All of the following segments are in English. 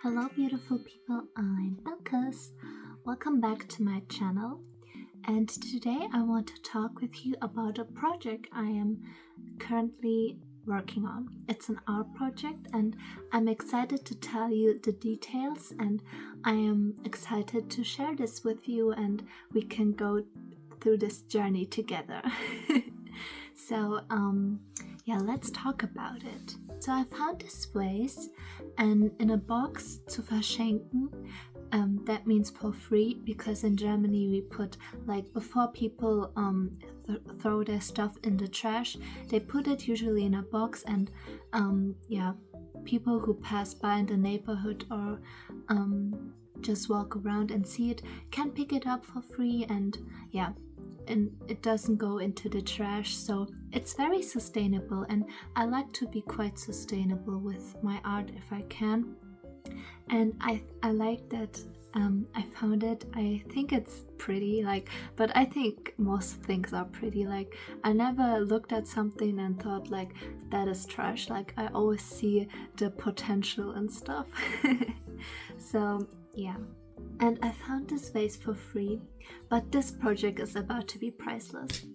Hello beautiful people, I'm Belkis. Welcome back to my channel, and today I want to talk with you about a project I am currently working on. It's an art project and I'm excited to tell you the details, and I am excited to share this with you and we can go through this journey together. So yeah, let's talk about it. So I found this vase and in a box zu verschenken. That means for free, because in Germany we put, like, before people throw their stuff in the trash, they put it usually in a box, and yeah, people who pass by in the neighborhood or just walk around and see it can pick it up for free, and yeah, and it doesn't go into the trash, so it's very sustainable, and I like to be quite sustainable with my art if I can. And I like that I found it. I think it's pretty, but I think most things are pretty. Like, I never looked at something and thought like that is trash. Like, I always see the potential and stuff. So yeah. And I found this vase for free, but this project is about to be priceless.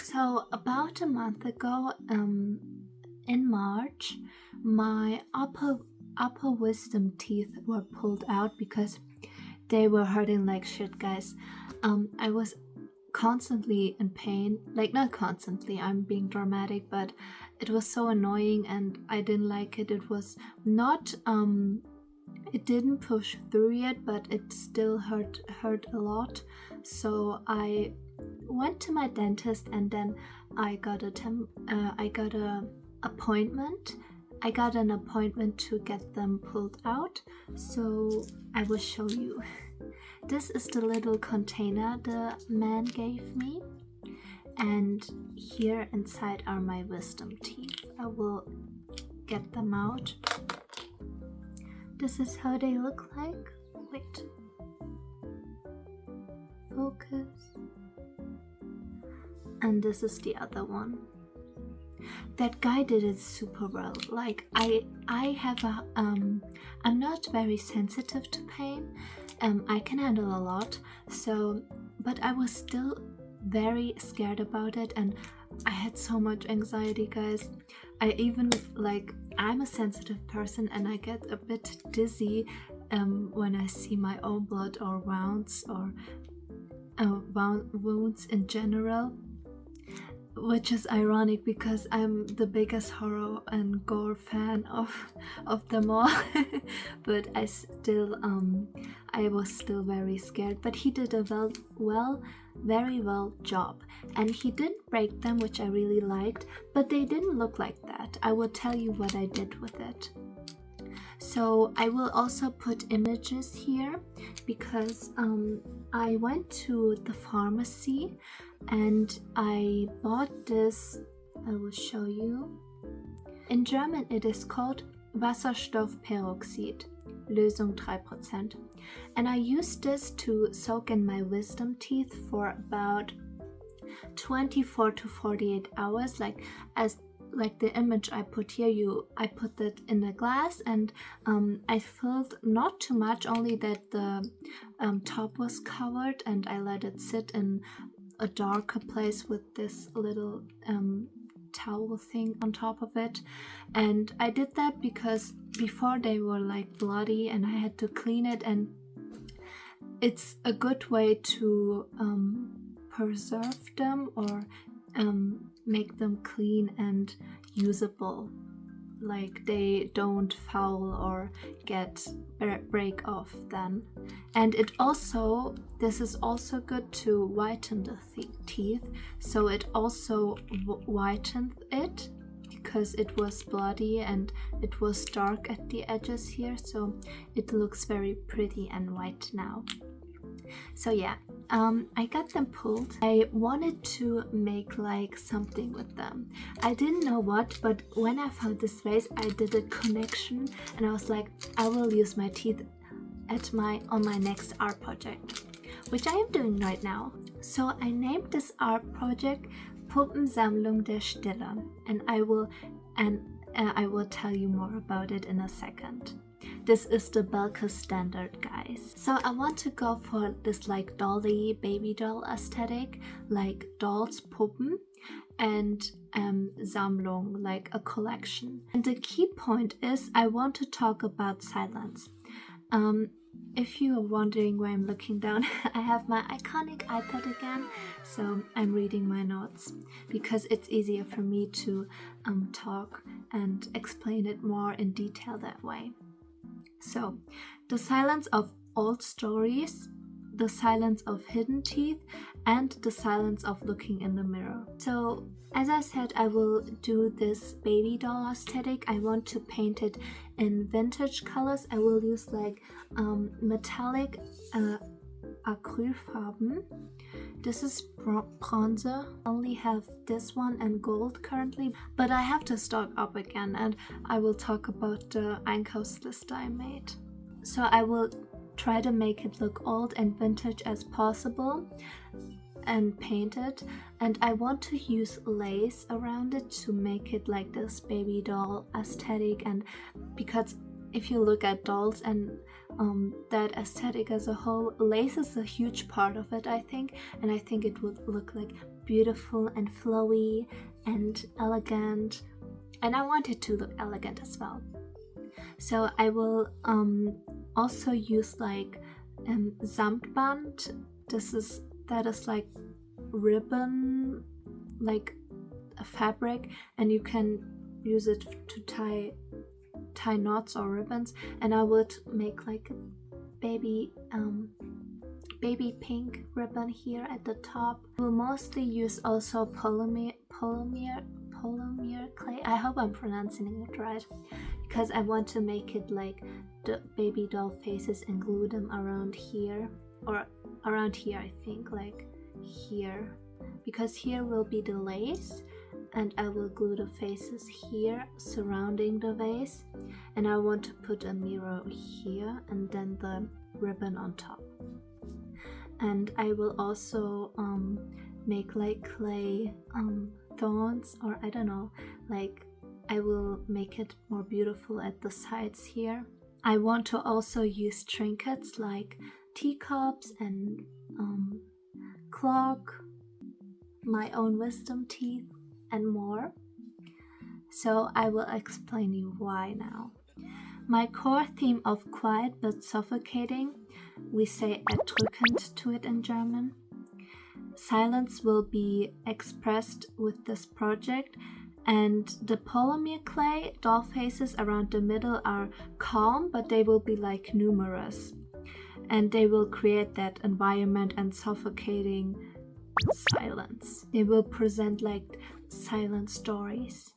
So about a month ago, in March, my upper wisdom teeth were pulled out because they were hurting like shit, guys. I was constantly in pain. Like, not constantly, I'm being dramatic, but it was so annoying and I didn't like it. It was not it didn't push through yet, but it still hurt a lot. So I went to my dentist, and then I got an appointment to get them pulled out. So I will show you. This is the little container the man gave me, and here inside are my wisdom teeth. I will get them out. This is how they look like. Wait. Focus. And this is the other one. That guy did it super well. Like, I have a I'm not very sensitive to pain. I can handle a lot. So, but I was still very scared about it, and I had so much anxiety, guys. I even, I'm a sensitive person and I get a bit dizzy when I see my own blood or wounds or wounds in general, which is ironic because I'm the biggest horror and gore fan of them all. But I was still very scared, but he did a very well job, and he didn't break them, which I really liked, but they didn't look like that. I will tell you what I did with it. So I will also put images here because I went to the pharmacy and I bought this. I will show you. In German it is called Wasserstoffperoxid, Lösung 3%. And I used this to soak in my wisdom teeth for about 24 to 48 hours, like the image I put here. I put that in a glass, and I filled not too much, only that the top was covered, and I let it sit in a darker place with this little towel thing on top of it. And I did that because before they were like bloody and I had to clean it, and it's a good way to preserve them or make them clean and usable, like they don't foul or break off then. And this is also good to whiten the teeth, so it also whitened it because it was bloody and it was dark at the edges here, so it looks very pretty and white now. So yeah, I got them pulled. I wanted to make like something with them. I didn't know what, but when I found this vase, I did a connection and I was like, I will use my teeth on my next art project, which I am doing right now. So I named this art project Puppensammlung der Stille, and I will tell you more about it in a second. this is the Belka standard, guys. So I want to go for this like dolly, baby doll aesthetic, like dolls, Puppen, and Sammlung, like a collection. And the key point is I want to talk about silence. If you are wondering why I'm looking down, I have my iconic iPad again, so I'm reading my notes because it's easier for me to talk and explain it more in detail that way. So, the silence of old stories, the silence of hidden teeth, and the silence of looking in the mirror. So, as I said, I will do this baby doll aesthetic. I want to paint it in vintage colors. I will use like metallic acrylfarben. This is bronze. I only have this one and gold currently, but I have to stock up again, and I will talk about the Einkaufsliste I made. So I will try to make it look old and vintage as possible and paint it, and I want to use lace around it to make it like this baby doll aesthetic. And because if you look at dolls and that aesthetic as a whole, lace is a huge part of it, I think, and I think it would look like beautiful and flowy and elegant, and I want it to look elegant as well. So I will also use like Samtband. That is like ribbon, like a fabric, and you can use it to tie knots or ribbons. And I would make like a baby pink ribbon here at the top. We'll mostly use also polymer clay. I hope I'm pronouncing it right, because I want to make it like the baby doll faces and glue them around here, or around here, I think, like here, because here will be the lace, and I will glue the faces here surrounding the vase, and I want to put a mirror here and then the ribbon on top. And I will also make like clay thorns, or I don't know, like I will make it more beautiful at the sides here. I want to also use trinkets like teacups and clock, my own wisdom teeth, and more. So I will explain you why now. My core theme of quiet but suffocating, we say erdrückend to it in German. Silence will be expressed with this project, and the polymer clay doll faces around the middle are calm, but they will be like numerous, and they will create that environment and suffocating silence. They will present like silent stories.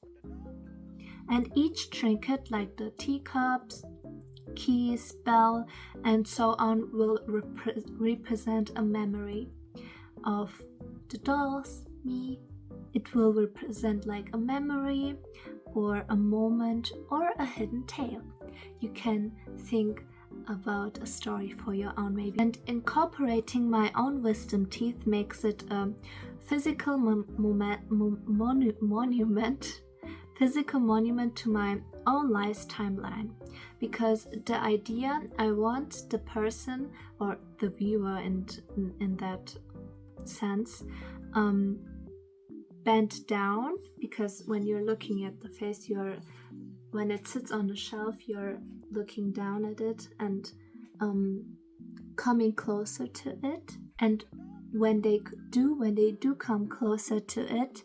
And each trinket, like the teacups, keys, bell, and so on, will represent a memory of the dolls, me. It will represent like a memory or a moment or a hidden tale. You can think about a story for your own, maybe. And incorporating my own wisdom teeth makes it a physical monument to my own life's timeline, because the idea, I want the person or the viewer in that sense bent down, because when you're looking at the face, when it sits on the shelf, you're looking down at it and coming closer to it. And when they do come closer to it,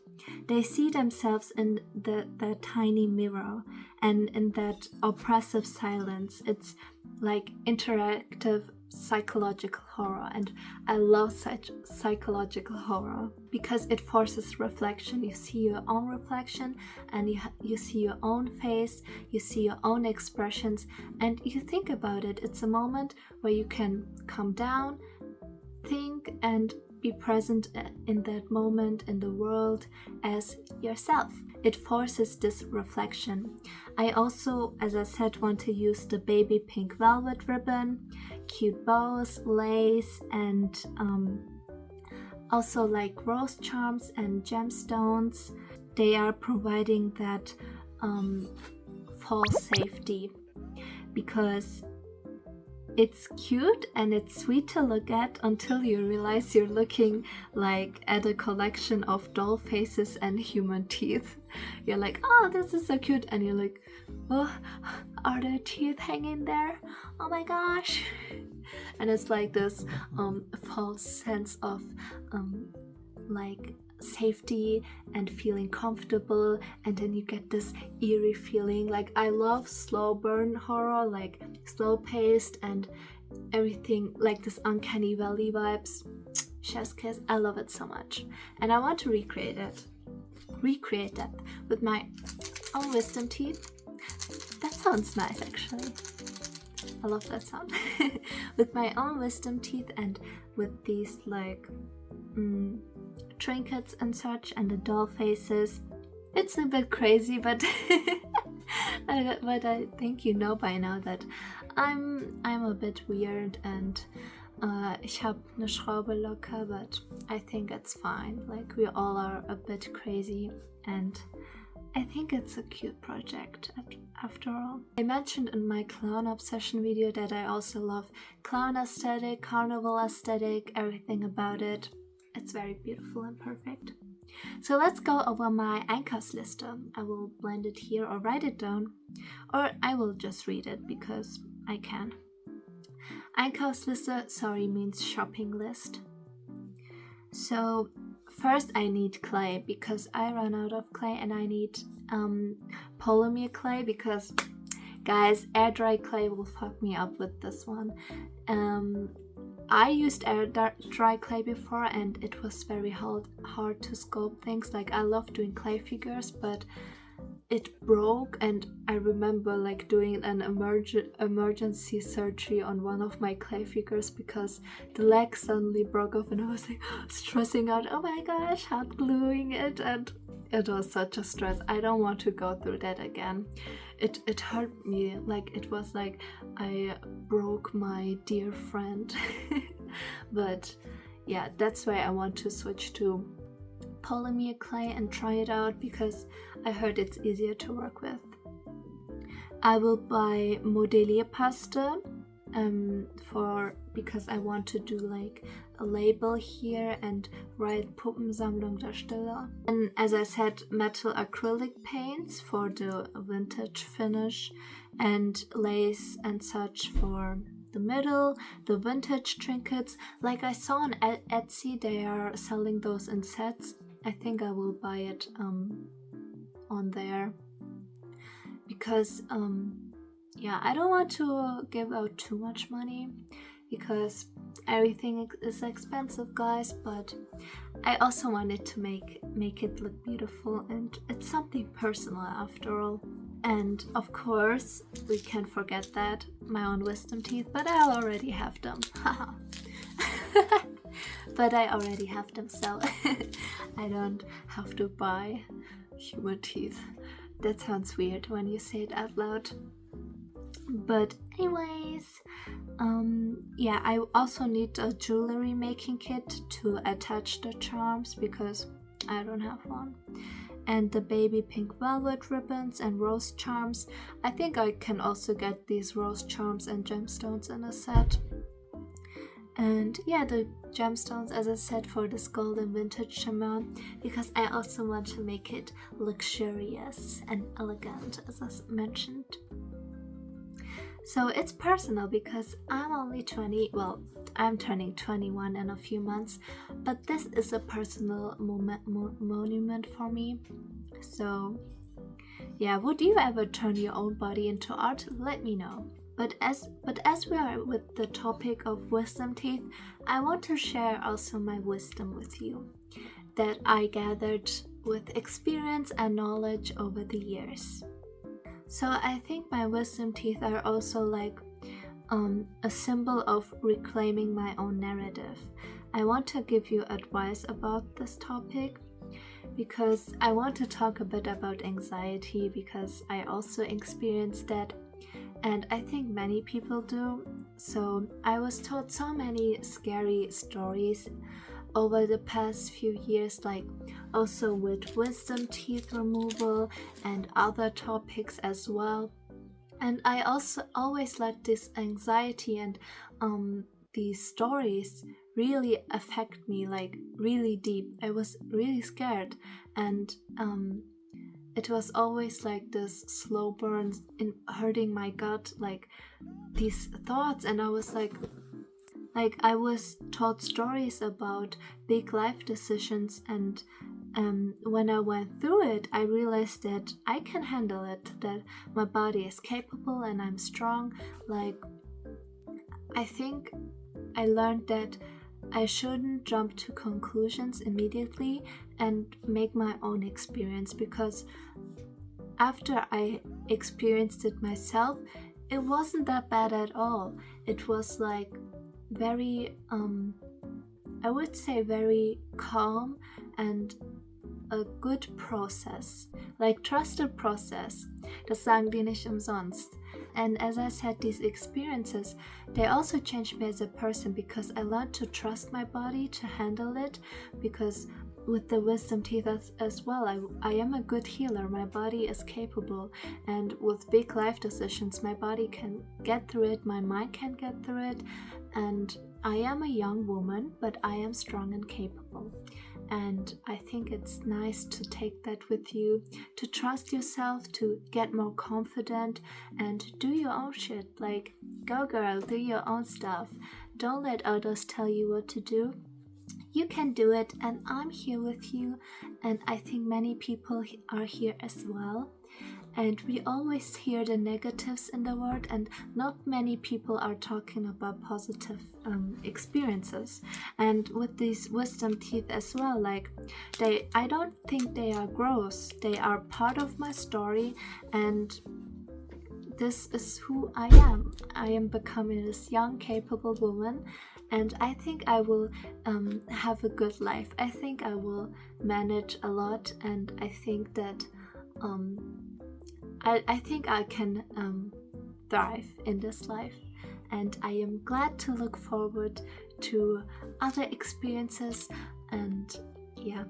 they see themselves in that tiny mirror and in that oppressive silence. It's like interactive psychological horror, and I love such psychological horror because it forces reflection. You see your own reflection, and you see your own face, you see your own expressions, and you think about it. It's a moment where you can calm down, think, and be present in that moment in the world as yourself. It forces this reflection. I also, as I said, want to use the baby pink velvet ribbon, cute bows, lace, and also like rose charms and gemstones. They are providing that false safety. because it's cute and it's sweet to look at until you realize you're looking like at a collection of doll faces and human teeth. You're like, oh, this is so cute, and you're like, oh, are there teeth hanging there? Oh my gosh. And it's like this false sense of like safety and feeling comfortable, and then you get this eerie feeling. Like, I love slow burn horror, like slow paced and everything, like this uncanny valley vibes. Chef's kiss, I love it so much, and I want to recreate that with my own wisdom teeth. That sounds nice, actually. I love that sound. With my own wisdom teeth and with these like trinkets and such, and the doll faces. It's a bit crazy, but but I think you know by now that I'm a bit weird, and ich habe eine Schraube locker, but I think it's fine. Like, we all are a bit crazy, and I think it's a cute project after all. I mentioned in my clown obsession video that I also love clown aesthetic, carnival aesthetic, everything about it. It's very beautiful and perfect. So let's go over my Einkaufsliste. I will blend it here or write it down, or I will just read it because I can. Einkaufsliste, sorry, means shopping list. So first I need clay because I ran out of clay, and I need polymer clay because, guys, air dry clay will fuck me up with this one. I used air dry clay before, and it was very hard to sculpt things. Like, I love doing clay figures, but it broke, and I remember like doing an emergency surgery on one of my clay figures because the leg suddenly broke off, and I was like stressing out, oh my gosh, hot gluing it, and it was such a stress. I don't want to go through that again. It hurt me. Like, it was like I broke my dear friend. But yeah, that's why I want to switch to polymer clay and try it out because I heard it's easier to work with. I will buy Modellierpaste because I want to do like a label here and write Puppensammlung der Stille. And as I said, metal acrylic paints for the vintage finish, and lace and such for the middle, the vintage trinkets. Like, I saw on Etsy, they are selling those in sets. I think I will buy it on there because yeah, I don't want to give out too much money because everything is expensive, guys, but I also wanted to make it look beautiful, and it's something personal after all. And of course, we can't forget that, my own wisdom teeth, but I already have them. But I already have them, so I don't have to buy human teeth. That sounds weird when you say it out loud. But anyways, yeah, I also need a jewelry making kit to attach the charms because I don't have one. And the baby pink velvet ribbons and rose charms. I think I can also get these rose charms and gemstones in a set. And yeah, the gemstones, as I said, for this golden vintage shimmer, because I also want to make it luxurious and elegant, as I mentioned. So it's personal because I'm only 20, well, I'm turning 21 in a few months, but this is a personal monument for me. So yeah, would you ever turn your own body into art? Let me know. But as we are with the topic of wisdom teeth, I want to share also my wisdom with you that I gathered with experience and knowledge over the years. So I think my wisdom teeth are also like a symbol of reclaiming my own narrative. I want to give you advice about this topic because I want to talk a bit about anxiety because I also experienced that, and I think many people do. So I was told so many scary stories over the past few years, like also with wisdom teeth removal and other topics as well. And I also always let this anxiety and these stories really affect me, like really deep. I was really scared, and it was always like this slow burn in hurting my gut, like these thoughts. And I was like I was told stories about big life decisions, and when I went through it, I realized that I can handle it, that my body is capable and I'm strong. Like, I think I learned that I shouldn't jump to conclusions immediately and make my own experience, because after I experienced it myself, it wasn't that bad at all. It was like very, I would say, very calm and a good process, like trusted process. Das sagen die nicht umsonst. And as I said, these experiences, they also changed me as a person, because I learned to trust my body to handle it, because with the wisdom teeth as well, I am a good healer. My body is capable, and with big life decisions, my body can get through it, my mind can get through it, and I am a young woman, but I am strong and capable. And I think it's nice to take that with you, to trust yourself, to get more confident and do your own shit. Like, go girl, do your own stuff. Don't let others tell you what to do. You can do it, and I'm here with you, and I think many people are here as well. And we always hear the negatives in the world, and not many people are talking about positive experiences. And with these wisdom teeth as well, like I don't think they are gross. They are part of my story, and this is who I am. I am becoming this young, capable woman, and I think I will have a good life. I think I will manage a lot, and I think that I think I can thrive in this life, and I am glad to look forward to other experiences. And yeah,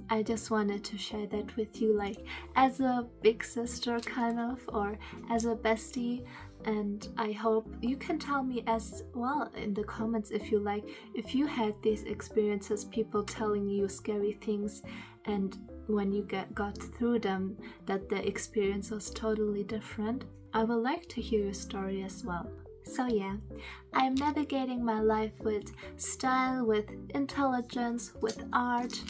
I just wanted to share that with you, like as a big sister kind of, or as a bestie. And I hope you can tell me as well in the comments if if you had these experiences, people telling you scary things, and when you got through them, that the experience was totally different. I would like to hear your story as well. So yeah, I'm navigating my life with style, with intelligence, with art,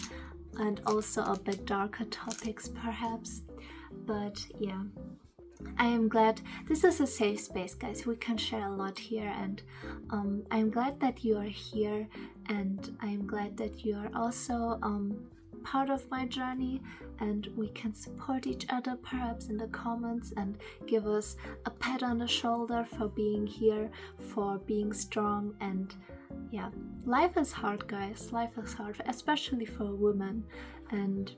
and also a bit darker topics perhaps. But yeah, I am glad this is a safe space, guys. We can share a lot here, and I'm glad that you are here, and I'm glad that you are also part of my journey, and we can support each other perhaps in the comments and give us a pat on the shoulder for being here, for being strong. And yeah, life is hard, guys. Life is hard, especially for a woman, and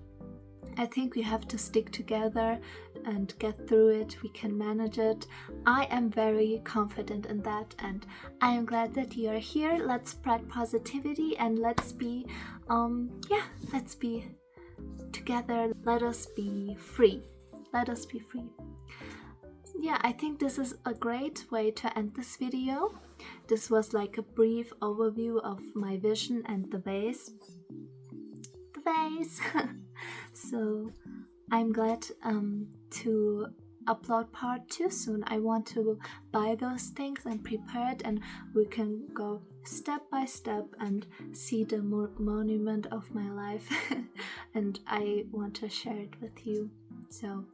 I think we have to stick together and get through it. We can manage it. I am very confident in that, and I am glad that you are here. Let's spread positivity, and let's be let's be together. Let us be free. Let us be free. Yeah, I think this is a great way to end this video. This was like a brief overview of my vision and the base. So I'm glad to upload part 2 soon. I want to buy those things and prepare it, and we can go step by step and see the monument of my life. And I want to share it with you. So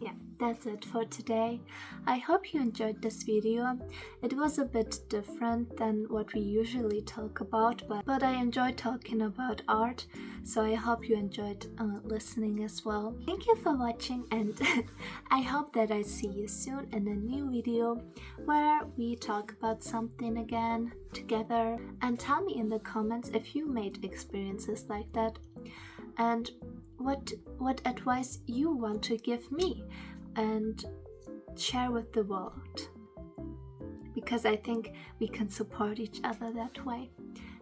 yeah, that's it for today. I hope you enjoyed this video. It was a bit different than what we usually talk about, but I enjoy talking about art, so I hope you enjoyed listening as well. Thank you for watching, and I hope that I see you soon in a new video where we talk about something again together. And tell me in the comments if you made experiences like that, and what advice you want to give me and share with the world, because I think we can support each other that way.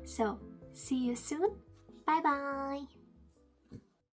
So see you soon. Bye bye.